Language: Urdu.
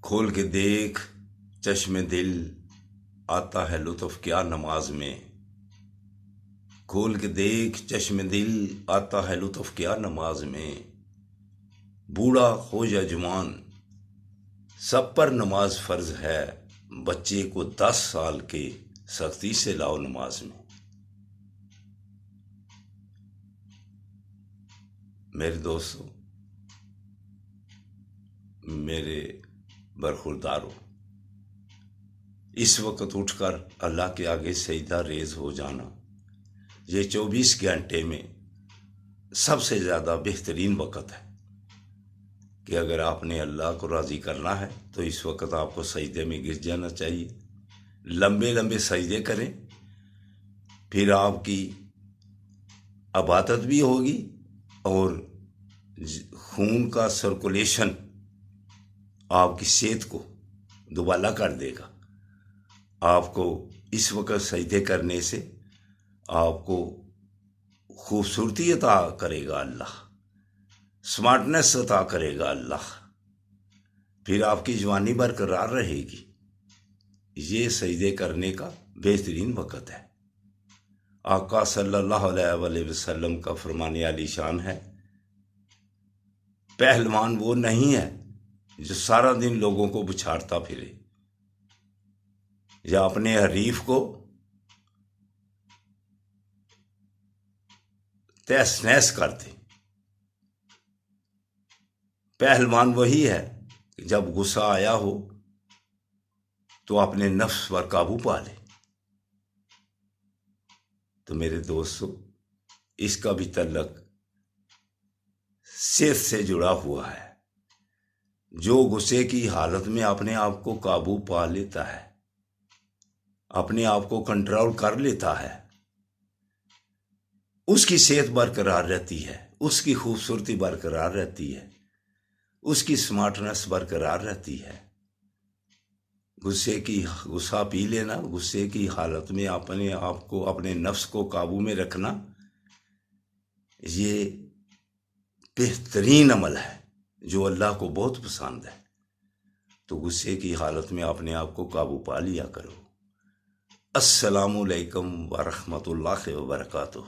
کھول کے دیکھ چشم دل، آتا ہے لطف کیا نماز میں۔ کھول کے دیکھ چشم دل، آتا ہے لطف کیا نماز میں۔ بوڑھا ہو یا جوان سب پر نماز فرض ہے، بچے کو 10 سال کے سختی سے لاؤ نماز میں۔ میرے دوستو، میرے برخوردارو، اس وقت اٹھ کر اللہ کے آگے سجدہ ریز ہو جانا یہ 24 گھنٹے میں سب سے زیادہ بہترین وقت ہے کہ اگر آپ نے اللہ کو راضی کرنا ہے تو اس وقت آپ کو سجدے میں گر جانا چاہیے۔ لمبے لمبے سجدے کریں، پھر آپ کی عبادت بھی ہوگی اور خون کا سرکولیشن آپ کی صحت کو دوبالا کر دے گا۔ آپ کو اس وقت سجدے کرنے سے آپ کو خوبصورتی عطا کرے گا اللہ، سمارٹنس عطا کرے گا اللہ، پھر آپ کی جوانی برقرار رہے گی۔ یہ سجدے کرنے کا بہترین وقت ہے۔ آقا صلی اللہ علیہ وآلہ وسلم کا فرمان عالی شان ہے، پہلوان وہ نہیں ہے جو سارا دن لوگوں کو بچھاڑتا پھرے یا اپنے حریف کو تہس نہس کرتے۔ پہلوان وہی ہے کہ جب غصہ آیا ہو تو اپنے نفس پر قابو پا لے۔ تو میرے دوستو، اس کا بھی تعلق صحت سے جڑا ہوا ہے۔ جو غصے کی حالت میں اپنے آپ کو قابو پا لیتا ہے، اپنے آپ کو کنٹرول کر لیتا ہے، اس کی صحت برقرار رہتی ہے، اس کی خوبصورتی برقرار رہتی ہے، اس کی سمارٹنس برقرار رہتی ہے۔ غصہ پی لینا، غصے کی حالت میں اپنے آپ کو، اپنے نفس کو قابو میں رکھنا، یہ بہترین عمل ہے جو اللہ کو بہت پسند ہے۔ تو غصے کی حالت میں اپنے آپ کو قابو پا لیا کرو۔ السلام علیکم ورحمۃ اللہ وبرکاتہ۔